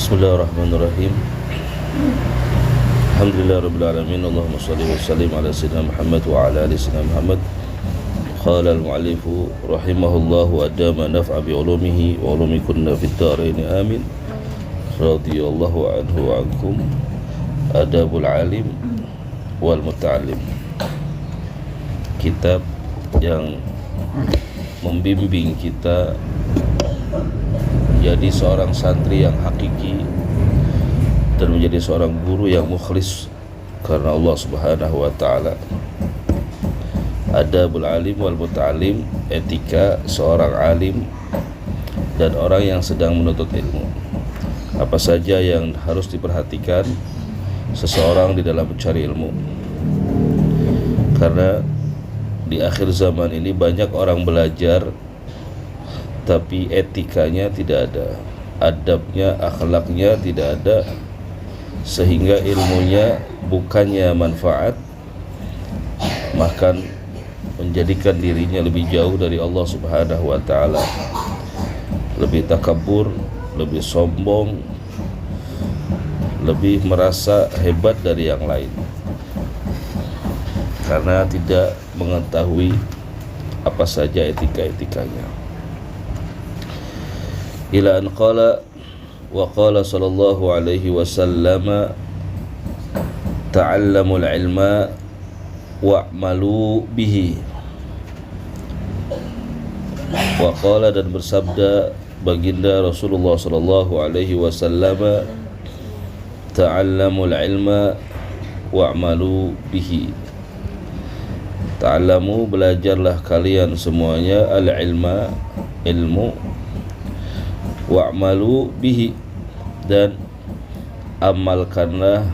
Bismillahirrahmanirrahim. Alhamdulillahirabbil alamin. Allahumma shalli wa sallim ala sayyidina Muhammad wa ala ali sayyidina Muhammad. Qala al-mu'allifu rahimahullah wa adama naf'a bi ulumihi wa ulumikunna fid dharain amin. Radhiyallahu anhu wa ankum. Adabul alim wal muta'allim. Kitab yang membimbing kita menjadi seorang santri yang hakiki dan menjadi seorang guru yang mukhlis karena Allah Subhanahu wa taala. Adabul alim wal muta'allim, etika seorang alim dan orang yang sedang menuntut ilmu. Apa saja yang harus diperhatikan seseorang di dalam mencari ilmu. Karena di akhir zaman ini banyak orang belajar tapi etikanya tidak ada, adabnya, akhlaknya tidak ada, sehingga ilmunya bukannya manfaat, bahkan menjadikan dirinya lebih jauh dari Allah Subhanahu wa taala, lebih takabur, lebih sombong, lebih merasa hebat dari yang lain karena tidak mengetahui apa saja etika-etikanya. Ila an qala wa qala sallallahu alaihi wasallam ta'allamul ilma wa'malu bihi. Wa qala, dan bersabda baginda Rasulullah sallallahu alaihi wasallam, ta'allamul ilma wa'malu bihi. Ta'allamu, belajarlah kalian semuanya, al-ilma, ilmu, wa'malu bihi, dan amalkanlah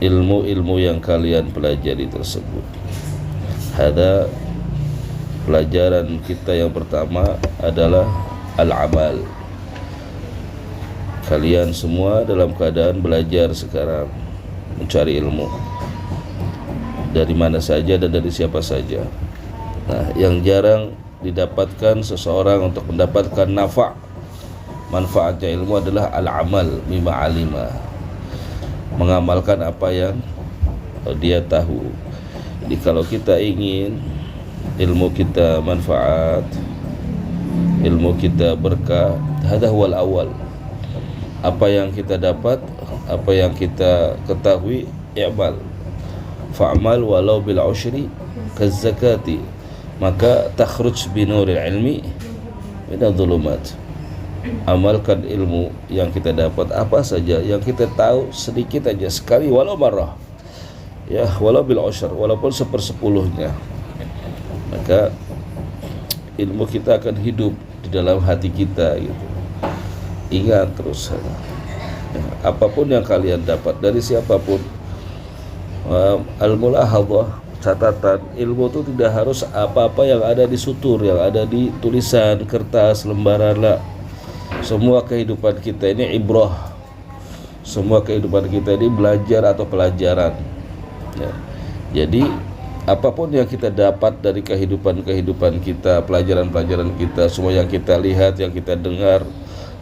ilmu-ilmu yang kalian pelajari tersebut. Hada, pelajaran kita yang pertama adalah al-amal. Kalian semua dalam keadaan belajar sekarang, mencari ilmu dari mana saja dan dari siapa saja. Nah, yang jarang didapatkan seseorang untuk mendapatkan manfaatnya ilmu adalah al-amal bima alima, mengamalkan apa yang dia tahu. Jadi kalau kita ingin ilmu kita manfaat, ilmu kita berkah, hadha huwal awal. Apa yang kita dapat, apa yang kita ketahui, i'mal fa'mal walau bil ushri kaz zakati, maka takhruj binuril ilmi minadh dhulumat. Amalkan ilmu yang kita dapat, apa saja yang kita tahu, sedikit aja, sekali walau marrah, ya walau bil ushr, walaupun 1/10-nya, maka ilmu kita akan hidup di dalam hati kita gitu. Ingat terus, apapun yang kalian dapat dari siapapun, al-mulahadhah, catatan, ilmu itu tidak harus apa-apa yang ada di sutur, yang ada di tulisan, kertas, lembaran lah. Semua kehidupan kita ini ibrah, semua kehidupan kita ini belajar atau pelajaran ya. Jadi apapun yang kita dapat dari kehidupan kita, pelajaran kita, semua yang kita lihat, yang kita dengar,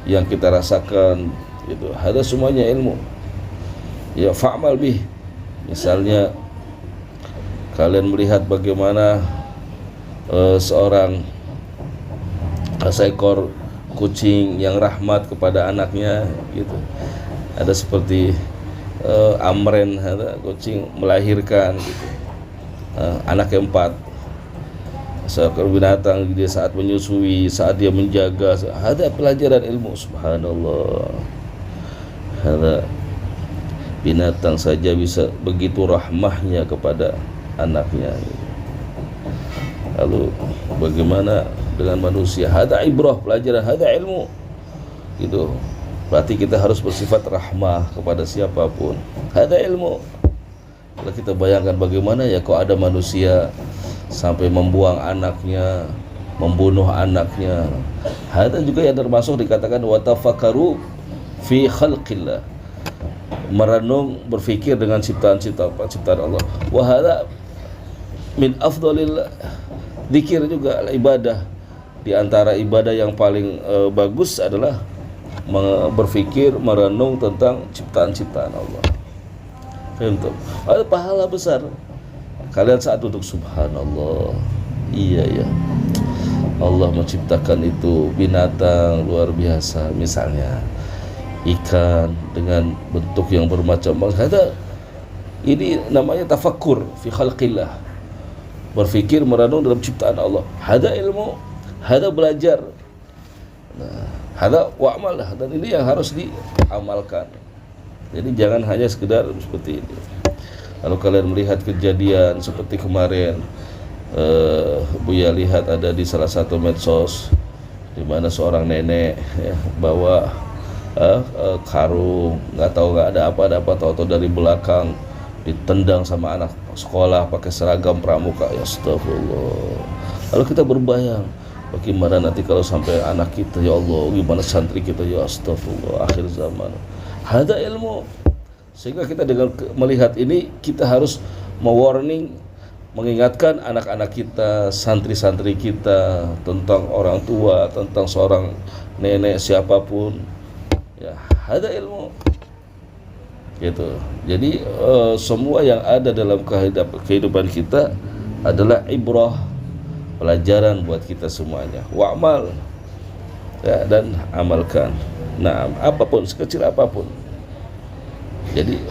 yang kita rasakan, itu ada semuanya ilmu ya. Fa'mal bih, misalnya kalian melihat bagaimana seekor kucing yang rahmat kepada anaknya gitu. Ada seperti amren, ada kucing melahirkan gitu. Anak keempat, seekor binatang dia saat menyusui, saat dia menjaga, ada pelajaran ilmu. Subhanallah, ada binatang saja bisa begitu rahmahnya kepada anaknya. Lalu bagaimana dengan manusia? Hada ibrah, pelajaran, hada ilmu gitu. Berarti kita harus bersifat rahmah kepada siapapun. Hada ilmu. Kalau kita bayangkan bagaimana ya kalau ada manusia sampai membuang anaknya, membunuh anaknya. Hada juga yang termasuk dikatakan wa tafakkaru fi khalqillah, merenung, berfikir dengan ciptaan Allah. Wa hada min afdalil dzikir, juga ibadah. Di antara ibadah yang paling bagus adalah berfikir, merenung tentang ciptaan-ciptaan Allah. Untuk ada pahala besar. Kalian saat duduk subhanallah. Iya ya. Allah menciptakan itu binatang luar biasa, misalnya ikan dengan bentuk yang bermacam-macam. Ini namanya tafakkur fi khalqillah. Berfikir, merenung dalam ciptaan Allah. Hada ilmu, hada belajar. Nah, hada wa'mal, dan ini yang harus diamalkan. Jadi jangan hanya sekedar seperti ini. Kalau kalian melihat kejadian seperti kemarin, Buya lihat ada di salah satu medsos di mana seorang nenek ya, bawa karung, nggak ada apa, tahu-tahu dari belakang ditendang sama anak sekolah pakai seragam pramuka. Ya astagfirullah. Lalu kita berbayang bagaimana nanti kalau sampai anak kita, ya Allah, gimana santri kita, ya astagfirullah, akhir zaman. Hada ilmu. Sehingga kita dengan melihat ini, kita harus mewarning, mengingatkan anak-anak kita, santri-santri kita tentang orang tua, tentang seorang nenek siapapun. Ya, hada ilmu. Gitu. Jadi semua yang ada dalam kehidupan kita adalah ibrah, pelajaran buat kita semuanya. Wa'mal, ya, dan amalkan. Nah, apapun, sekecil apapun. Jadi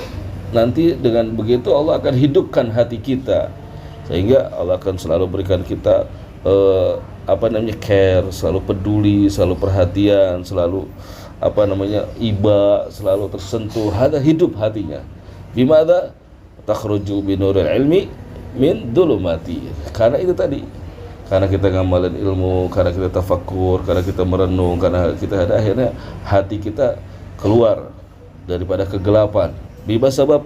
nanti dengan begitu Allah akan hidupkan hati kita, sehingga Allah akan selalu berikan kita care, selalu peduli, selalu perhatian, selalu iba, selalu tersentuh. Ada hidup hatinya. Bimada takhruju binuril ilmi min dhulumati. Karena itu tadi. Karena kita ngamalin ilmu, karena kita tafakkur, karena kita merenung, karena kita akhirnya hati kita keluar daripada kegelapan. Bisabab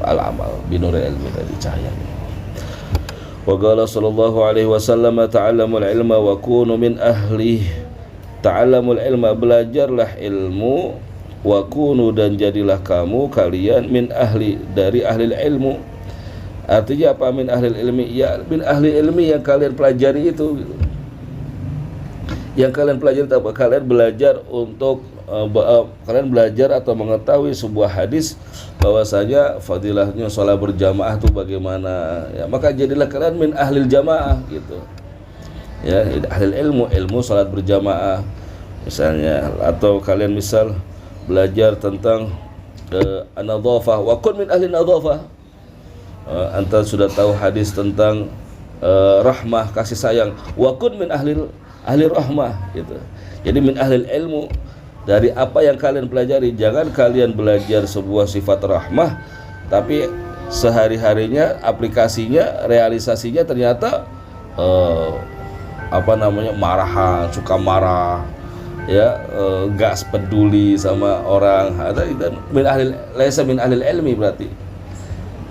al-amal binuril ilmi, dari cahayanya. Wa qala sallallahu alaihi wasallam, ta'allamul ilma wa kunu min ahli. Ta'allamul ilma, belajarlah ilmu, wa kunu, dan jadilah kalian min ahli, dari ahli ilmu. Artinya apa min ahli ilmi? Ya min ahli ilmi, yang kalian pelajari itu. Yang kalian pelajari itu apa? Kalian belajar untuk kalian belajar atau mengetahui sebuah hadis bahwasanya fadilahnya sholat berjamaah itu bagaimana, ya, maka jadilah kalian min ahlil jamaah gitu. Ya, ahlil ilmu sholat berjamaah misalnya. Atau kalian misal belajar tentang an-nadhafah, wa kun min ahli nadhafah. Anta sudah tahu hadis tentang rahmah, kasih sayang, wa kun min ahli rahmah gitu. Jadi min ahli ilmu, dari apa yang kalian pelajari. Jangan kalian belajar sebuah sifat rahmah tapi sehari-harinya, aplikasinya, realisasinya ternyata marahan, suka marah, ya, gak peduli sama orang. Ada min ahli, laisa min ahli ilmi berarti.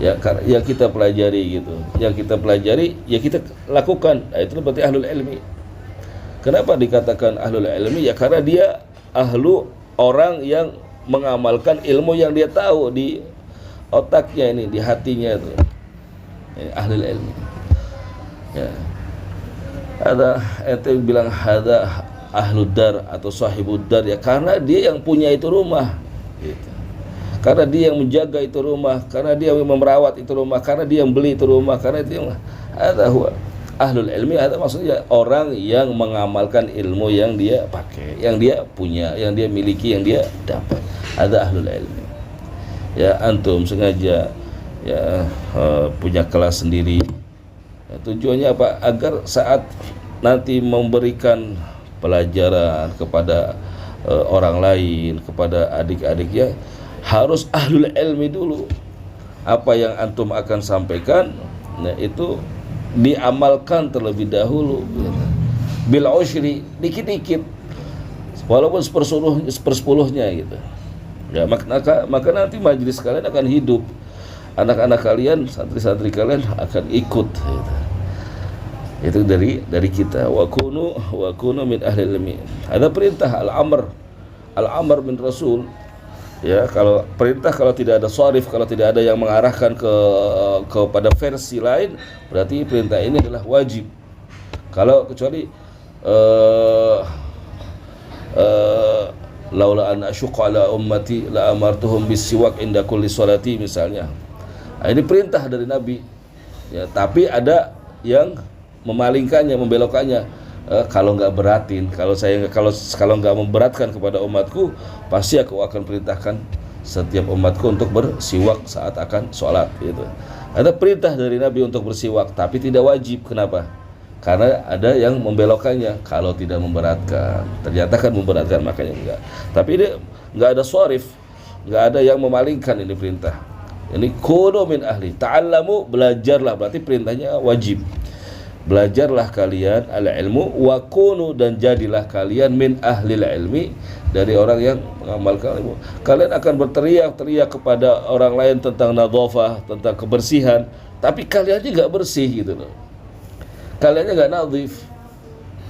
Ya, yang kita pelajari gitu, yang kita pelajari ya kita lakukan. Nah, itu berarti ahlul ilmi. Kenapa dikatakan ahlul ilmi? Ya karena dia ahlu, orang yang mengamalkan ilmu yang dia tahu di otaknya ini, di hatinya itu. Ahlul ilmi. Ya. Ada ente bilang ada ahlud dar atau sahibud dar, ya karena dia yang punya itu rumah gitu. Karena dia yang menjaga itu rumah, karena dia yang memerawat itu rumah, karena dia yang beli itu rumah, karena itu yang ada ahlul ilmi. Ada maksudnya orang yang mengamalkan ilmu yang dia pakai, yang dia punya, yang dia miliki, yang dia dapat. Ada ahlul ilmi. Ya, antum sengaja ya punya kelas sendiri. Ya, tujuannya apa? Agar saat nanti memberikan pelajaran kepada orang lain, kepada adik-adiknya, harus ahlul ilmi dulu. Apa yang antum akan sampaikan, nah itu diamalkan terlebih dahulu gitu. Bil usyri, dikit-dikit, walaupun sepersepuluhnya gitu. Ya, maka nanti majelis kalian akan hidup. Anak-anak kalian, santri-santri kalian akan ikut gitu. Itu dari kita. Wa kunu min ahli ilmi. Ada perintah al-amr min rasul. Ya, kalau perintah, kalau tidak ada sharif, kalau tidak ada yang mengarahkan kepada versi lain, berarti perintah ini adalah wajib. Kalau kecuali laula an asyqa ala ummati la amartuhum bisiwak inda kulli sholati misalnya. Nah, ini perintah dari Nabi. Ya, tapi ada yang memalingkannya, membelokkannya. Kalau nggak beratin, kalau nggak memberatkan kepada umatku, pasti aku akan perintahkan setiap umatku untuk bersiwak saat akan sholat. Gitu. Ada perintah dari Nabi untuk bersiwak, tapi tidak wajib. Kenapa? Karena ada yang membelokkannya. Kalau tidak memberatkan, ternyata kan memberatkan, makanya enggak. Tapi ini nggak ada swarif, nggak ada yang memalingkan ini perintah. Ini kunu min ahli, ta'allamu, belajarlah, berarti perintahnya wajib. Belajarlah kalian al-ilmu wa kunu, dan jadilah kalian min ahli ilmi, dari orang yang mengamalkan ilmu. Kalian akan berteriak-teriak kepada orang lain tentang nadhafah, tentang kebersihan, tapi kaliannya nggak bersih gitu loh. Kaliannya nggak nadhif,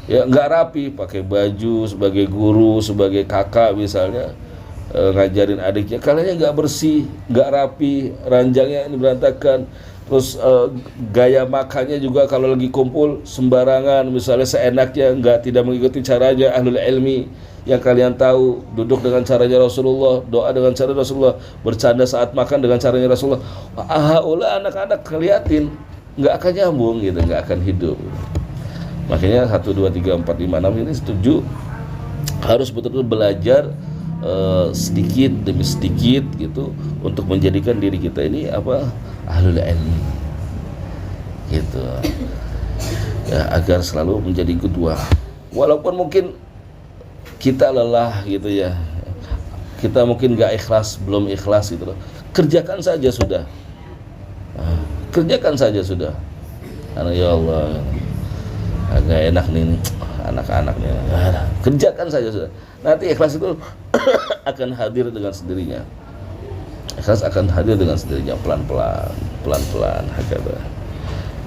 ya nggak rapi, pakai baju sebagai guru, sebagai kakak misalnya, ngajarin adiknya, kaliannya nggak bersih, nggak rapi, ranjangnya ini berantakan. Terus gaya makannya juga kalau lagi kumpul sembarangan, misalnya seenaknya, tidak mengikuti caranya ahlul ilmi yang kalian tahu, duduk dengan caranya Rasulullah, doa dengan cara Rasulullah, bercanda saat makan dengan caranya Rasulullah. Ulah anak-anak keliatin nggak akan nyambung gitu, nggak akan hidup. Makanya 1, 2, 3, 4, 5, 6 ini setuju, harus betul-betul belajar sedikit demi sedikit gitu, untuk menjadikan diri kita ini ahlul ilmi gitu ya, agar selalu menjadi kedua. Walaupun mungkin kita lelah gitu ya, kita mungkin gak ikhlas, belum ikhlas gitu loh, kerjakan saja sudah, kerjakan saja sudah. Karena ya Allah, agak enak nih anak-anak nih, kerjakan saja sudah. Nanti ikhlas itu akan hadir dengan sendirinya. Ikhlas akan hadir dengan sendirinya, pelan-pelan hakada.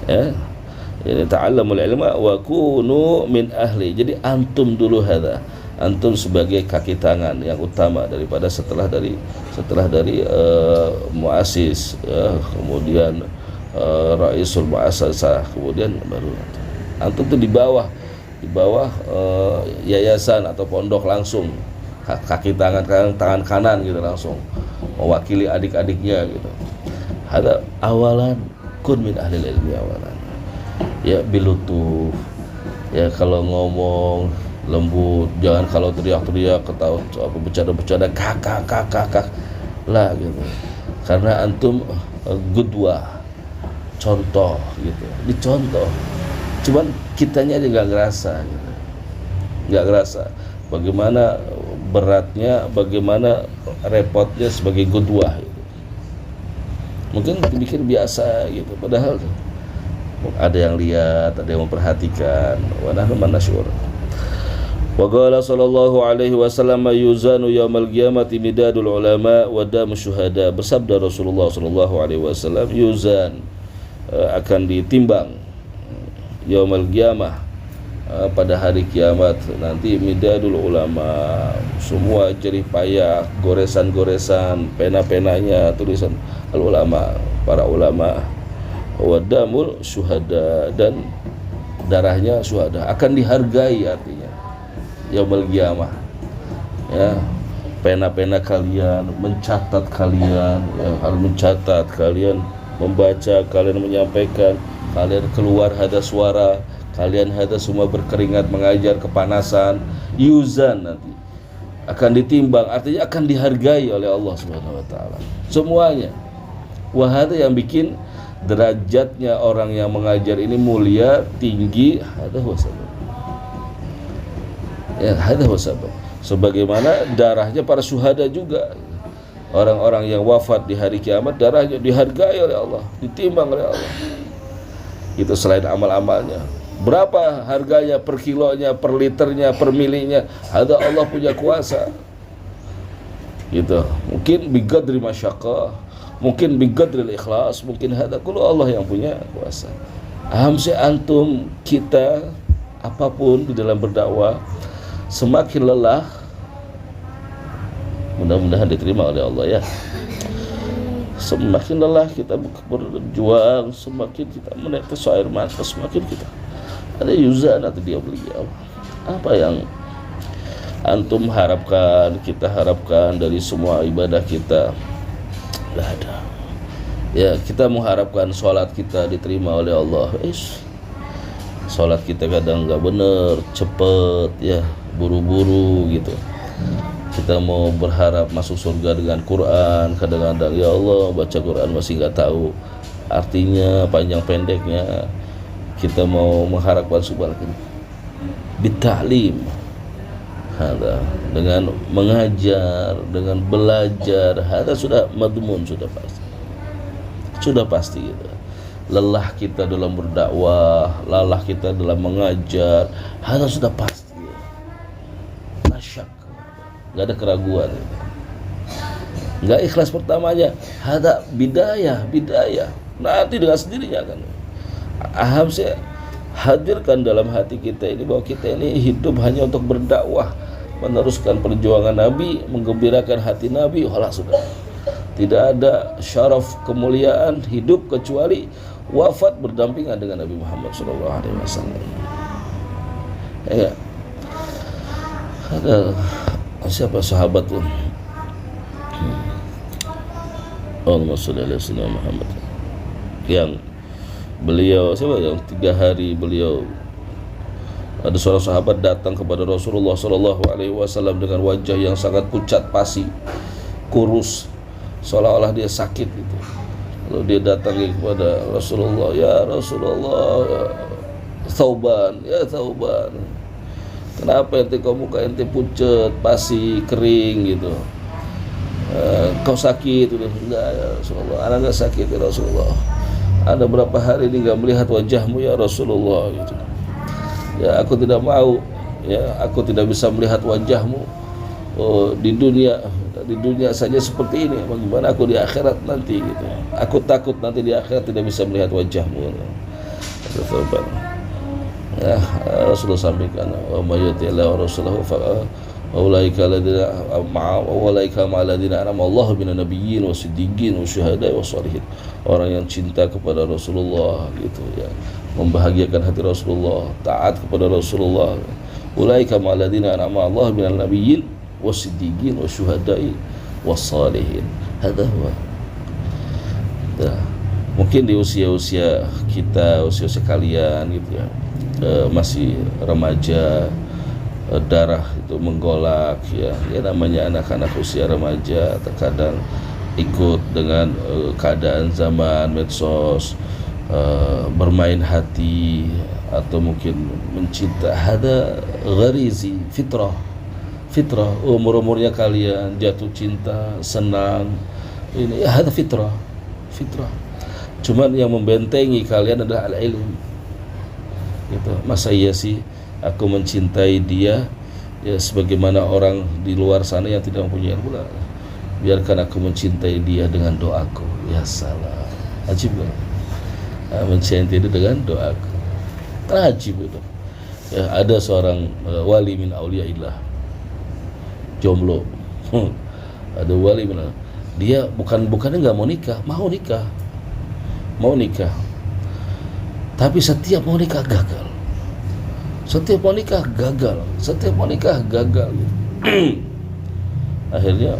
Ya. Ini ta'allamul ilma wa kunu min ahli. Jadi antum dulu hada. Antum sebagai kaki tangan yang utama daripada setelah dari muassis, ya, kemudian raisul muassasah, kemudian baru antum tuh di bawah yayasan atau pondok, langsung kaki tangan kanan gitu, langsung mewakili adik-adiknya gitu. Ada awalan kun min ahli ilmi awalan. Ya bilutuf. Ya kalau ngomong lembut, jangan kalau teriak-teriak, ketawa bercanda-bercanda kakak lah gitu. Karena antum gudwah, contoh gitu. Dicontoh. Cuman kitanya aja nggak ngerasa gitu. Nggak ngerasa bagaimana beratnya, bagaimana repotnya sebagai gudwah gitu. Mungkin pikir biasa gitu, padahal ada yang lihat, ada yang memperhatikan. Wa nahnu manasyur. Wa qala sallallahu alaihi wasallam yuzanu yaumal qiyamati midadul ulama wa damu syuhada. Bersabda Rasulullah sallallahu alaihi wasallam, yuzan, akan ditimbang yaumal qiyamah, pada hari kiamat nanti, midadul ulama, semua jerih payah, goresan-goresan, pena-penanya, tulisan al ulama, para ulama, wadamul syuhada, dan darahnya syuhada akan dihargai. Artinya yaumul qiyamah, ya, pena-pena kalian mencatat, kalian ya, harus mencatat, kalian membaca, kalian menyampaikan, kalian keluar hada suara, kalian hada semua berkeringat mengajar, kepanasan, yuzan, nanti akan ditimbang, artinya akan dihargai oleh Allah Subhanahu wa taala semuanya. Wahada yang bikin derajatnya orang yang mengajar ini mulia, tinggi, hada wasabab. Ya, hada wasabab. Sebagaimana darahnya para syuhada juga. Orang-orang yang wafat di hari kiamat, darahnya dihargai oleh Allah, ditimbang oleh Allah. Itu selain amal-amalnya. Berapa harganya per kilonya, per liternya, per milinya, ada Allah punya kuasa gitu. Mungkin biqadri masyaqqah, mungkin biqadri ikhlas, mungkin ada kullu Allah yang punya kuasa. Hamsi antum, kita apapun di dalam berdakwah, semakin lelah, mudah-mudahan diterima oleh Allah ya. Semakin lelah kita berjuang, semakin kita menetes air mata, semakin kita ada yuzan atau dia beli antum harapkan, kita harapkan dari semua ibadah kita, nggak ada. Ya, kita mengharapkan sholat kita diterima oleh Allah. Sholat kita kadang nggak bener, cepet ya, buru-buru gitu. Kita mau berharap masuk surga dengan Quran, kadang-kadang ya Allah baca Quran masih nggak tahu artinya, panjang pendeknya. Kita mau mengharapkan subhanallah bita'lim, dengan mengajar, dengan belajar, hada sudah madmun, sudah pasti gitu. Lelah kita dalam berdakwah, lelah kita dalam mengajar, hada sudah pasti, nasyak, nggak ada keraguan gitu. Nggak ikhlas pertamanya, hada bidayah, nanti dengan sendirinya kan. Aham saya hadirkan dalam hati kita ini bahwa kita ini hidup hanya untuk berdakwah, meneruskan perjuangan Nabi, menggembirakan hati Nabi. Sudah tidak ada syaraf kemuliaan hidup kecuali wafat berdampingan dengan Nabi Muhammad SAW. Ya, ada siapa sahabat tuh? Allahumma sholli ala sayyidina Muhammad, yang beliau siapa yang 3 hari beliau, ada seorang sahabat datang kepada Rasulullah SAW dengan wajah yang sangat pucat pasi, kurus, seolah-olah dia sakit gitu. Lalu dia datangi kepada Rasulullah, ya Rasulullah, ya Thauban, kenapa ente kau muka ente pucat pasi kering gitu? Kau sakit? Enggak ya Rasulullah, anak enggak sakit ya Rasulullah. Ada berapa hari ini enggak melihat wajahmu ya Rasulullah gitu. Ya aku tidak mau, ya aku tidak bisa melihat wajahmu di dunia saja seperti ini, bagaimana aku di akhirat nanti gitu. Aku takut nanti di akhirat tidak bisa melihat wajahmu. Ya Rasulullah sampaikan, wa may yuti'illah wa rasulahu ulaika ma'alladina an'ama Allahu minan nabiyyin wasiddiqin wasyuhada'i wassalihin. Orang yang cinta kepada Rasulullah gitu ya, membahagiakan hati Rasulullah, taat kepada Rasulullah. Ulaika ma'alladina an'ama Allahu minan nabiyyin wasiddiqin wasyuhada'i wassalihin. Hada huwa. Mungkin di usia-usia kita, usia-usia kalian gitu ya, masih remaja, darah itu menggolak ya namanya anak-anak usia remaja, terkadang ikut dengan keadaan zaman medsos, bermain hati atau mungkin mencinta. Ada gharizi, fitrah, umur-umurnya kalian jatuh cinta, senang, ini ya ada fitrah. Cuman yang membentengi kalian adalah al-ilm gitu. Masa iya sih aku mencintai dia ya sebagaimana orang di luar sana yang tidak mempunyai ilmu? Biarkan aku mencintai dia dengan doaku. Ya salah, ajib kan? Mencintai dia dengan doaku, ajib itu. Ya, ada seorang wali min auliyaillah, jomblo. Ada wali min, dia bukannya nggak mau nikah, mau nikah, tapi setiap mau nikah gagal. Setiap mau nikah gagal. Akhirnya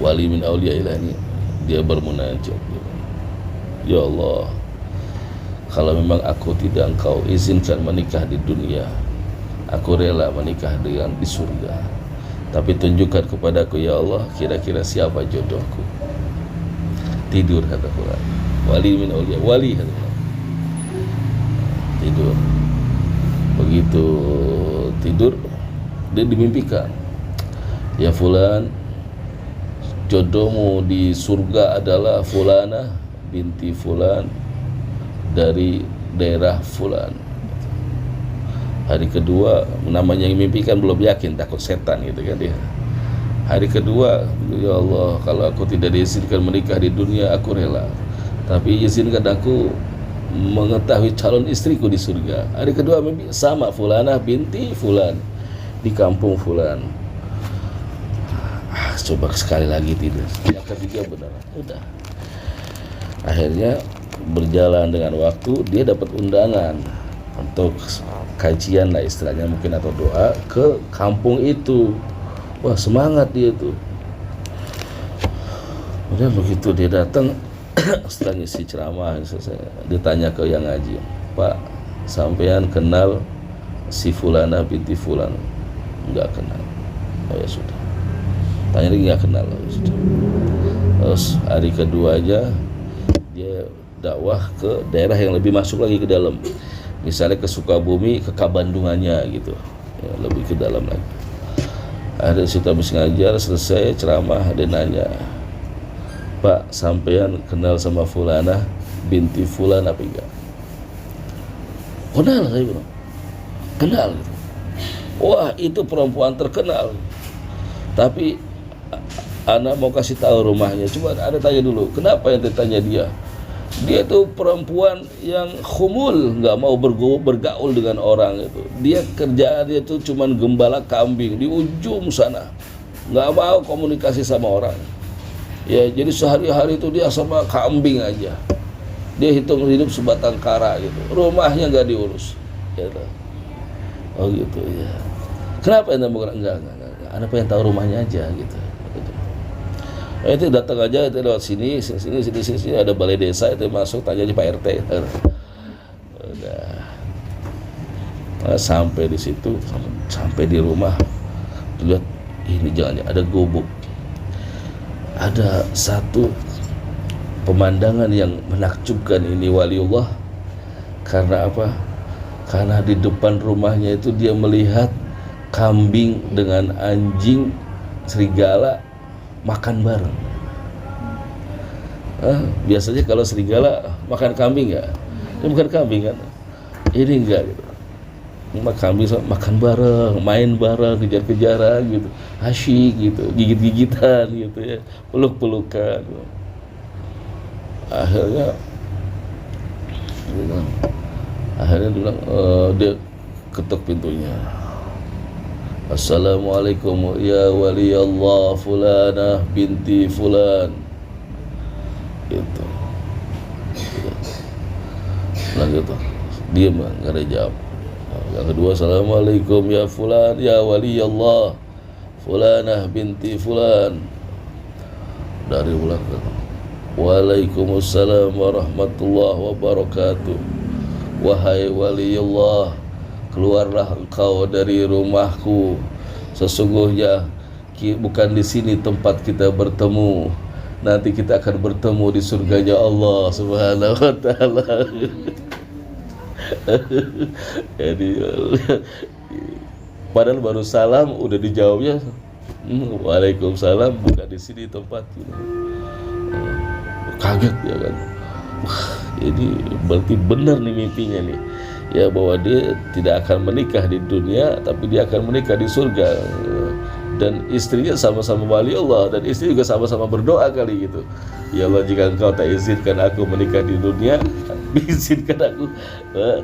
wali min auliyaillah ini dia bermunajat, ya Allah, kalau memang aku tidak Engkau izinkan menikah di dunia, aku rela menikah dengan di surga. Tapi tunjukkan kepadaku ya Allah, kira-kira siapa jodohku. Tidur kata Quran. Wali min auliya, wali kata Quran. Tidur. Begitu tidur, dia dimimpikan, ya fulan, jodohmu di surga adalah fulana binti fulan dari daerah fulan. Hari kedua, namanya yang mimpikan belum yakin, takut setan gitu kan dia. Hari kedua, ya Allah, kalau aku tidak diizinkan menikah di dunia, aku rela, tapi izinkan aku mengetahui calon istriku di surga. Hari kedua mimpi sama, fulanah binti fulan di kampung fulan. Coba sekali lagi tidur. Yang ketiga benar. Udah. Akhirnya berjalan dengan waktu, dia dapat undangan untuk kajian lah istilahnya mungkin atau doa ke kampung itu. Wah semangat dia tuh. Kemudian begitu dia datang setelah ngisi ceramah, ditanya ke yang ngaji, Pak, sampean kenal si fulana binti fulan? Enggak kenal. Oh ya sudah. Tanya lagi, enggak kenal. Oh, sudah. Terus hari kedua aja dia dakwah ke daerah yang lebih masuk lagi ke dalam, misalnya ke Sukabumi, ke Kabandungannya gitu ya, lebih ke dalam lagi. Ada situ habis ngajar selesai ceramah, dia nanya, Pak, sampean kenal sama fulana binti fulan apa enggak? Kenal, saya bilang. Kenal gitu. Wah, itu perempuan terkenal. Tapi Ana mau kasih tahu rumahnya. Cuma ada tanya dulu, kenapa yang ditanya dia? Dia tuh perempuan yang khumul, nggak mau bergaul dengan orang itu. Dia kerjaan dia tuh cuman gembala kambing di ujung sana, nggak mau komunikasi sama orang. Ya, jadi sehari-hari itu dia sama kambing aja. Dia hitung hidup sebatang kara gitu. Rumahnya nggak diurus. Gitu. Oh gitu ya. Kenapa ente mau enggak. Anda pengen tahu rumahnya aja gitu. Itu datang aja, itu lewat sini ada balai desa, itu masuk tanya aja Pak RT. Udah. Nah, sampai di situ, sampai di rumah, lihat ini jangan ada gubuk. Ada satu pemandangan yang menakjubkan ini waliullah. Karena apa? Karena di depan rumahnya itu dia melihat kambing dengan anjing serigala makan bareng. Biasanya kalau serigala makan kambing nggak? Ini bukan kambing kan? Ini enggak gitu. Kambing makan bareng, main bareng, kejar-kejaran gitu, asyik gitu, gigit-gigitan gitu ya, peluk-pelukan. Akhirnya dia bilang, dia ketuk pintunya. Assalamualaikum ya wali Allah fulana binti fulan. Gitu. Gitu. Diam, enggak ada jawab. Yang kedua, Assalamualaikum ya fulan ya wali Allah fulana binti fulan. Dari belakang, Waalaikumsalam warahmatullahi wabarakatuh. Wahai wali Allah, keluarlah engkau dari rumahku. Sesungguhnya bukan di sini tempat kita bertemu. Nanti kita akan bertemu di surganya Allah Subhanahu wa taala. Jadi padahal baru salam udah dijawabnya Waalaikumsalam, bukan di sini tempat. Kaget ya kan. Wah, ini berarti benar nih mimpinya nih. Ya, bahwa dia tidak akan menikah di dunia, tapi dia akan menikah di surga. Dan istrinya sama-sama wali Allah, dan istri juga sama-sama berdoa kali gitu. Ya Allah, jika engkau tak izinkan aku menikah di dunia, izinkan aku.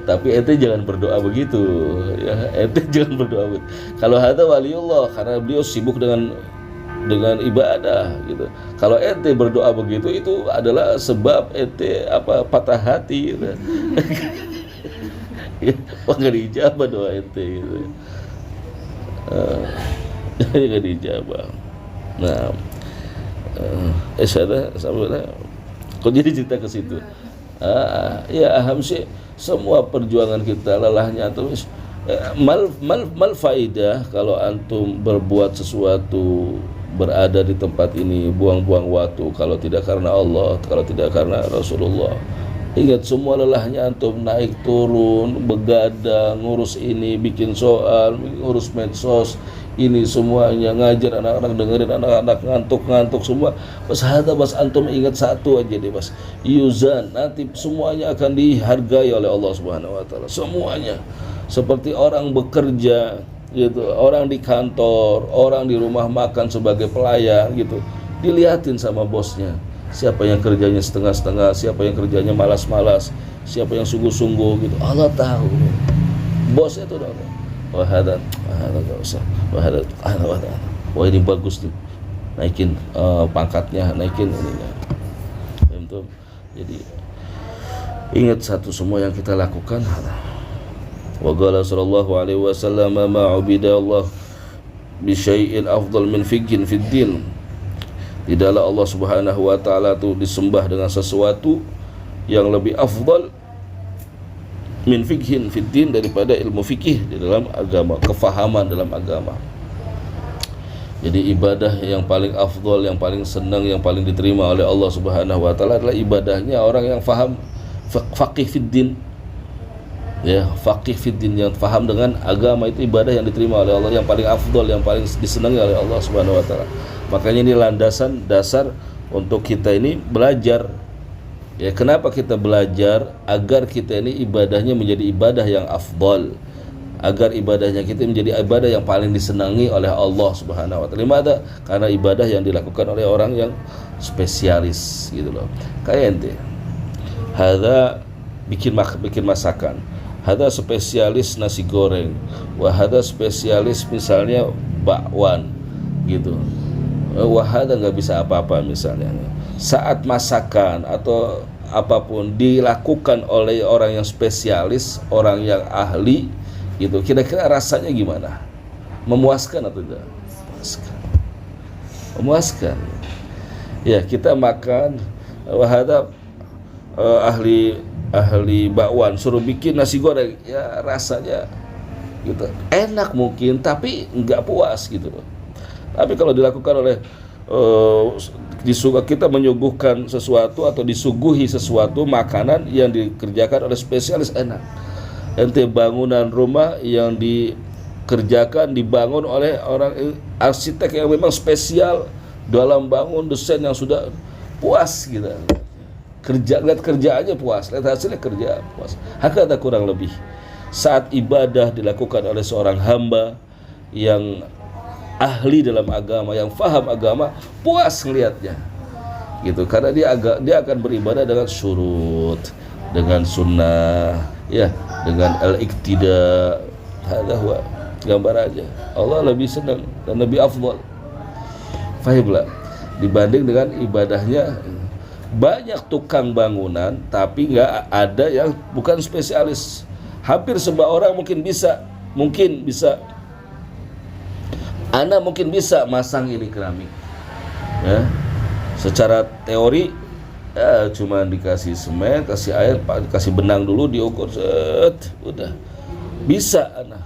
Tapi ente jangan berdoa begitu. Ya, ente jangan berdoa begitu. Kalau ada wali Allah, karena beliau sibuk dengan ibadah gitu. Kalau ente berdoa begitu, itu adalah sebab ente patah hati gitu. Wah, gak diijabah doa ente gitu. Jadi gak diijabah. Nah, saya sampai kok jadi cerita ke situ. Ya aham sih, semua perjuangan kita lelahnya terus mal faidah kalau antum berbuat sesuatu, berada di tempat ini, buang-buang waktu kalau tidak karena Allah, kalau tidak karena Rasulullah. Ingat, semua lelahnya antum naik turun, begadang, ngurus ini, bikin soal, ngurus medsos, ini semuanya, ngajar anak-anak, dengerin anak-anak, ngantuk semua. Bas antum ingat satu aja deh, Mas. Yuzan, nanti semuanya akan dihargai oleh Allah Subhanahu wa taala. Semuanya. Seperti orang bekerja gitu, orang di kantor, orang di rumah makan sebagai pelayan gitu. Dilihatin sama bosnya. Siapa yang kerjanya setengah-setengah, siapa yang kerjanya malas-malas, siapa yang sungguh-sungguh gitu. Allah tahu. Bos itu dong. Wah, enggak usah. Wah, ini bagus nih. Naikin pangkatnya, naikin ininya. Jadi ingat satu, semua yang kita lakukan Wa qala sallallahu alaihi wasallam ma ubida Allah bi syai'in afdal min fiqhin fid din. Tidaklah Allah Subhanahu wa taala itu disembah dengan sesuatu yang lebih afdal min fiqhin fid din, daripada ilmu fikih di dalam agama, kefahaman dalam agama. Jadi ibadah yang paling afdal, yang paling senang, yang paling diterima oleh Allah Subhanahu wa taala adalah ibadahnya orang yang faham faqih fid din. Ya, faqih fid din, yang faham dengan agama, itu ibadah yang diterima oleh Allah, yang paling afdal, yang paling disenangi oleh Allah Subhanahu wa taala. Makanya ini landasan dasar untuk kita ini belajar. Ya, kenapa kita belajar? Agar kita ini ibadahnya menjadi ibadah yang afdal, agar ibadahnya kita menjadi ibadah yang paling disenangi oleh Allah Subhanahu wa taala. Maka karena ibadah yang dilakukan oleh orang yang spesialis gitu loh. Kayak ente. Hada bikin masakan. Hada spesialis nasi goreng. Wah, hada spesialis misalnya bakwan gitu. Wah, hada nggak bisa apa-apa misalnya. Saat masakan atau apapun dilakukan oleh orang yang spesialis, orang yang ahli gitu, kira-kira rasanya gimana? Memuaskan atau tidak? Memuaskan. Ya, kita makan wahada ahli bakwan suruh bikin nasi goreng, ya rasanya gitu enak mungkin, tapi nggak puas gitu loh. Tapi kalau dilakukan oleh kita menyuguhkan sesuatu atau disuguhi sesuatu makanan yang dikerjakan oleh spesialis, enak. Ente bangunan rumah yang dibangun oleh orang arsitek yang memang spesial dalam bangun, desain yang sudah puas gitu. Lihat kerjaannya puas, lihat hasilnya kerja puas. Hakata kurang lebih saat ibadah dilakukan oleh seorang hamba yang ahli dalam agama, yang faham agama, puas ngelihatnya gitu, karena dia akan beribadah dengan syurut, dengan sunnah, ya, dengan al-iqtida. Hadza huwa, gambar aja Allah lebih senang dan lebih afdal, fahimlah, dibanding dengan ibadahnya. Banyak tukang bangunan tapi nggak ada yang bukan spesialis. Hampir semua orang mungkin bisa Anda mungkin bisa masang ini keramik, ya, secara teori ya, cuma dikasih semen, kasih air, kasih benang dulu, diukur, udah bisa Anda.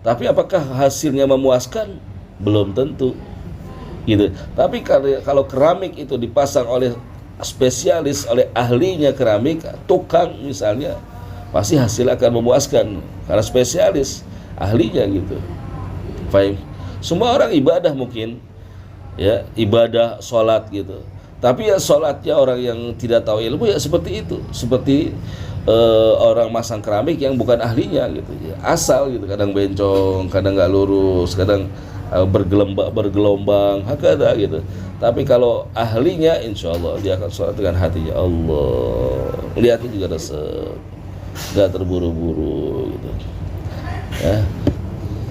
Tapi apakah hasilnya memuaskan? Belum tentu gitu. Tapi kalau keramik itu dipasang oleh spesialis, oleh ahlinya keramik, tukang misalnya, pasti hasil akan memuaskan karena spesialis, ahlinya gitu. Fahim? Semua orang ibadah mungkin, ya, ibadah sholat gitu, tapi ya sholatnya orang yang tidak tahu ilmu ya seperti itu, seperti orang masang keramik yang bukan ahlinya gitu, ya, asal gitu, kadang bencong, kadang nggak lurus, kadang bergelombang, hakada gitu. Tapi kalau ahlinya, insya Allah dia akan sholat dengan hatinya. Allah lihatnya juga resep, nggak terburu-buru gitu, ya.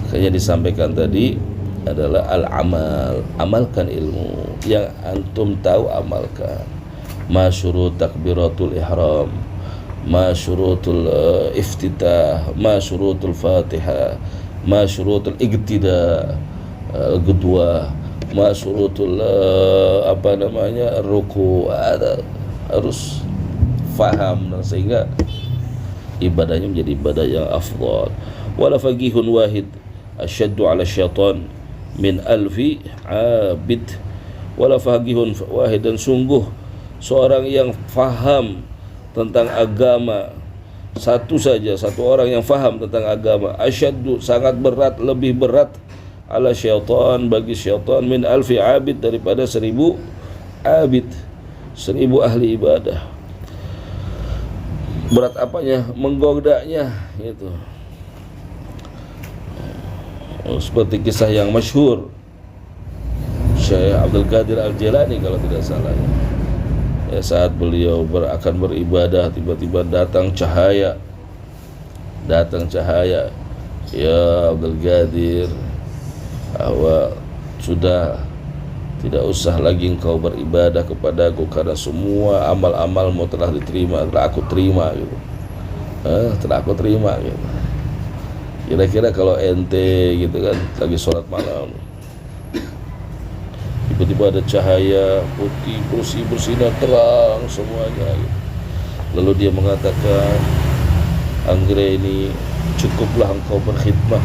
Kayaknya disampaikan tadi adalah al-amal, amalkan ilmu yang antum tahu, amalkan. Ma syurut takbiratul ihram, ma syurutul iftitah, ma syurutul fatihah, ma syurutul iqtida, kedua, ma syurutul ruku, ada harus faham, sehingga ibadahnya menjadi ibadah yang afdal. Wala faqihun wahid asyaddu ala syaitan min alfi abid. Wala faqihun wahid, dan sungguh seorang yang faham tentang agama, satu orang yang faham tentang agama, asyaddu, sangat berat, lebih berat, ala syaitan, bagi syaitan, min alfi abid, daripada 1000 abid, 1000 ahli ibadah. Berat apanya? Menggodanya gitu. Seperti kisah yang masyhur Syekh Abdul Qadir Al-Jilani kalau tidak salah, ya, saat beliau akan beribadah, tiba-tiba datang cahaya, ya Abdul Qadir, sudah tidak usah lagi engkau beribadah kepadaku, karena semua amal-amalmu telah diterima, telah aku terima gitu. Telah aku terima gitu. Kira-kira kalau ente gitu kan lagi sholat malam, tiba-tiba ada cahaya putih bersinar terang semuanya gitu. Lalu dia mengatakan, Anggrek ini cukuplah engkau berkhidmah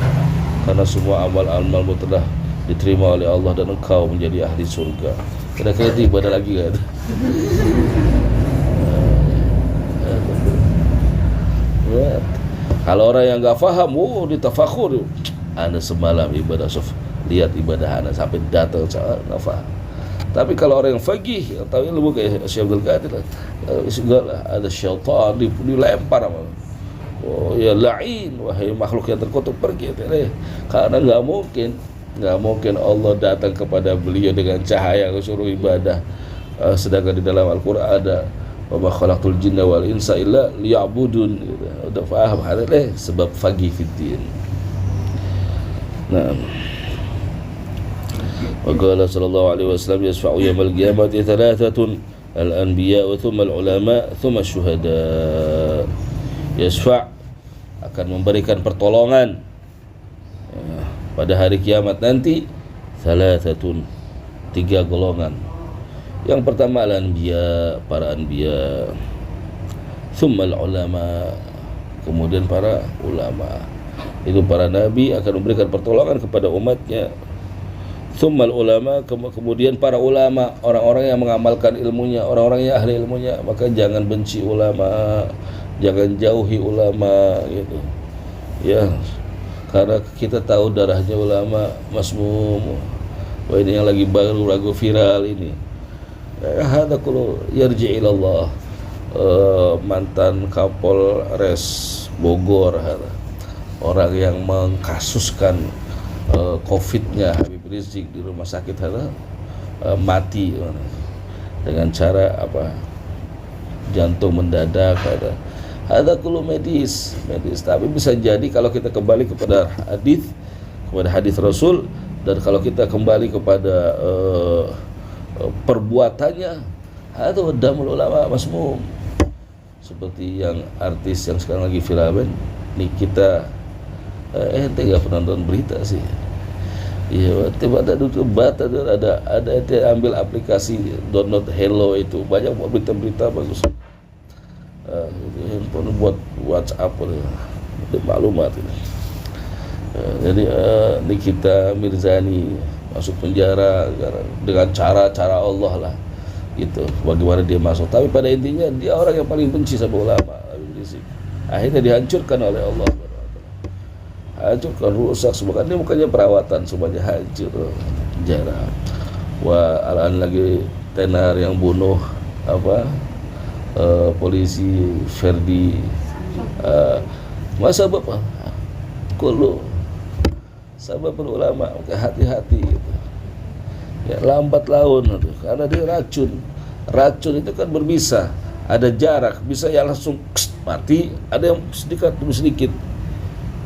karena semua amal-amalmu telah diterima oleh Allah dan engkau menjadi ahli surga. Kira-kira itu ibadah lagi kan? Kalau orang yang enggak faham, ditafakur. Ana semalam ibadah lihat ibadah ana sampai datang enggak faham. Tapi kalau orang yang faqih, tahu ilmu kayak Syekh Abdul Qadir, enggak lah, ada syaitan dilempar sama. Oh ya la'in, wahai makhluk yang terkutuk, pergi. Karena enggak mungkin Allah datang kepada beliau dengan cahaya suruh ibadah. Sedangkan di dalam Al-Quran ada wa ma khalaqtul jinna wal insa illa liya'budun. Udah faham ada sebab faqih fiddin. Nah, wa qala sallallahu alaihi wasallam yasfa'u yaumil qiyamati thalathatun al-anbiya wa thumma al-ulama thumma asy-syuhada. Yasfa' akan memberikan pertolongan pada hari kiamat nanti, thalathatun, 3 golongan. Yang pertama al-anbiya, para anbiya, thumma al-ulama, kemudian para ulama. Itu para nabi akan memberikan pertolongan kepada umatnya. Thumma al-ulama, kemudian para ulama, orang-orang yang mengamalkan ilmunya, orang-orang yang ahli ilmunya. Maka jangan benci ulama, jangan jauhi ulama gitu. Ya, karena kita tahu darahnya ulama masmum. Wah, ini yang lagi baru lagu viral ini. Hada kullu yarji' ilallah. Mantan Kapolres Bogor, orang yang mengkasuskan COVID-nya Habib Rizik di rumah sakit, mati dengan cara apa? Jantung mendadak. Ada kullu medis. Tapi bisa jadi kalau kita kembali kepada hadis Rasul, dan kalau kita kembali kepada perbuatannya, ada damul ulama masmum. Seperti yang artis yang sekarang lagi viral, Nikita, ente nggak pernah nonton berita sih? Iya, tiba-tiba ada ente ambil aplikasi download Hello, itu banyak berita-berita bagus. Handphone buat WhatsApp, ada maklumat ini. Jadi Nikita Mirzani masuk penjara dengan cara Allah lah, gitu. Bagaimana dia masuk? Tapi pada intinya dia orang yang paling benci sama ulama. Akhirnya dihancurkan oleh Allah. Hancurkan, rusak semua. Kan dia bukannya perawatan, semuanya hancur, penjara. Wah, alaan lagi tenar yang bunuh polisi Ferdi. Masa bapak kullu sababul ulama, hati-hati gitu. Ya, lambat laun itu, karena dia racun itu kan berbisa, ada jarak, bisa yang langsung mati, ada yang sedikit demi sedikit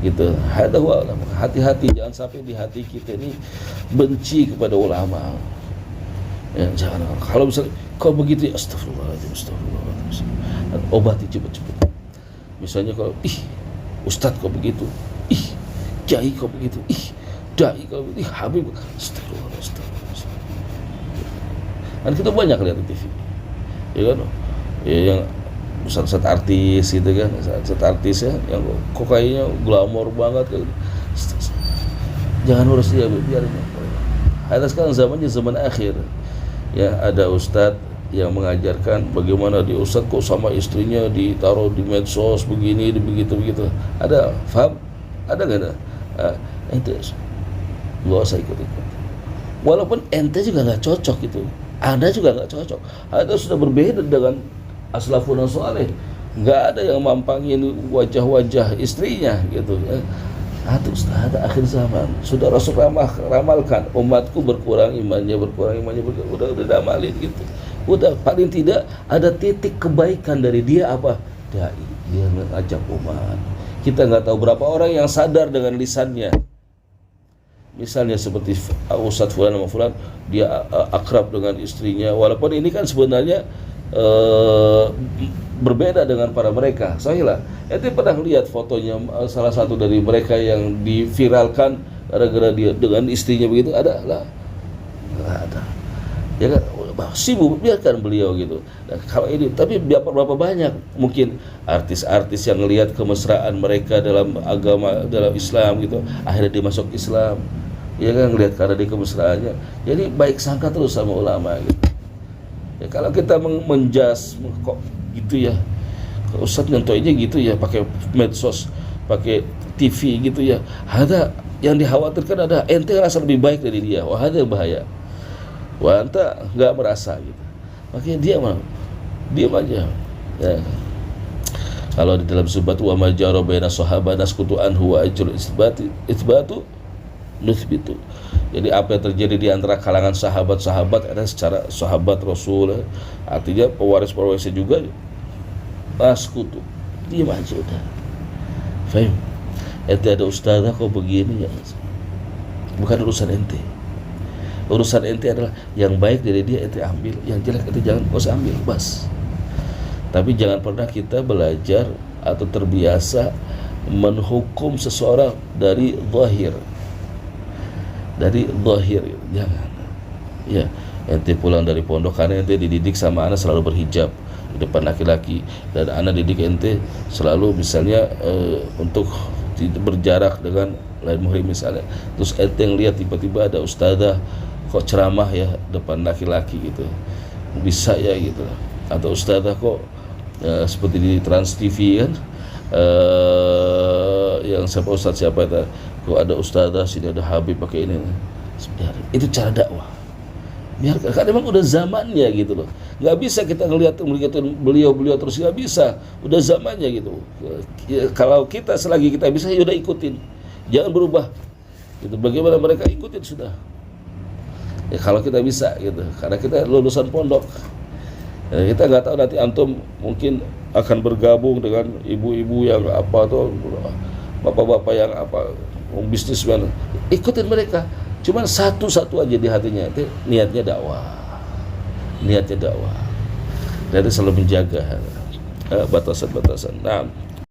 gitu. Hati-hati, jangan sampai di hati kita ini benci kepada ulama. Ya, jangan. Kalau misalnya kau begitu, astagfirullahaladzim, obati cepat-cepat. Misalnya kalau ustadz kau begitu, kiai kau begitu, dai kau begitu, habib, astagfirullah. Kan kita banyak lihat di TV, ya kan? Ya, yang ustadz artis gitu kan, ustadz artis ya, yang kayaknya glamor banget kan. Jangan urus dia, biarin. Ada sekarang zamannya zaman akhir. Ya, ada ustadz yang mengajarkan bagaimana dia ustadz kok sama istrinya ditaruh di medsos begini, begitu. Ada, faham? Ada nggak ada? Ente nggak usah ikut. Walaupun ente juga nggak cocok gitu, Anda juga nggak cocok. Anda sudah berbeda dengan aslafun saleh. Nggak ada yang mampangin wajah-wajah istrinya gitu. Ada akhir zaman. Sudah Rasul ramalkan, umatku berkurang imannya, udah damalin gitu. Udah, paling tidak ada titik kebaikan dari dia apa? Dai, dia mengajak umat. Kita nggak tahu berapa orang yang sadar dengan lisannya. Misalnya seperti Ustadz Fulan sama Fulan, dia akrab dengan istrinya. Walaupun ini kan sebenarnya berbeda dengan para mereka. Sahilah, ente pernah lihat fotonya salah satu dari mereka yang diviralkan gara-gara dia dengan istrinya begitu? Ada lah? Nggak ada. Ya kan, sibuk, biarkan beliau gitu. Nah, kalau ini, tapi berapa banyak mungkin artis-artis yang ngelihat kemesraan mereka dalam agama, dalam Islam gitu, akhirnya dia masuk Islam. Ya kan, ngelihat karena dia kemesraannya. Jadi baik sangka terus sama ulama gitu. Ya, kalau kita menjas kok gitu ya, Ustadz nyontohnya gitu ya, pakai medsos, pakai TV gitu ya, ada yang dikhawatirkan, ada ente rasa lebih baik dari dia, wah ada bahaya, wah ente nggak merasa gitu, makanya diam aja ya. Kalau di dalam subat wa majaro baina sahabat naskutu anhu wa ajrul isbatu nuthbitu. Jadi apa yang terjadi di antara kalangan sahabat-sahabat ada secara sahabat Rasul, artinya pewaris-pewarisnya juga naskutu, diam aja udah. Fahim? Ente ada ustazah kok begini ya, bukan urusan ente. Urusan ente adalah yang baik dari dia ente ambil, yang jelek ente jangan usah ambil, bas. Tapi jangan pernah kita belajar atau terbiasa menghukum seseorang dari zahir. Dari zahir, jangan. Ya, ente pulang dari pondok karena ente dididik sama anak selalu berhijab di depan laki-laki, dan anak didik ente selalu misalnya untuk berjarak dengan lain muhrim misalnya. Terus ente yang lihat tiba-tiba ada ustazah kok ceramah ya depan laki-laki gitu, bisa ya gitu. Atau ustazah kok seperti di Trans TV kan, yang siapa itu, kok ada ustazah sini, ada Habib pakai ini. Itu cara dakwah. Biarkan, karena memang udah zamannya gitu loh. Nggak bisa kita ngelihat beliau terus, nggak bisa. Udah zamannya gitu. Ya, kalau kita selagi kita bisa, ya udah ikutin. Jangan berubah. Gitu. Bagaimana mereka ikutin sudah. Ya kalau kita bisa gitu. Karena kita lulusan pondok. Ya, kita nggak tahu nanti antum mungkin akan bergabung dengan ibu-ibu yang apa atau bapak-bapak yang apa, bisnismen. Ikutin mereka. Cuma satu-satu aja di hatinya, itu niatnya dakwah. Dan selalu menjaga batasan-batasan. Nah,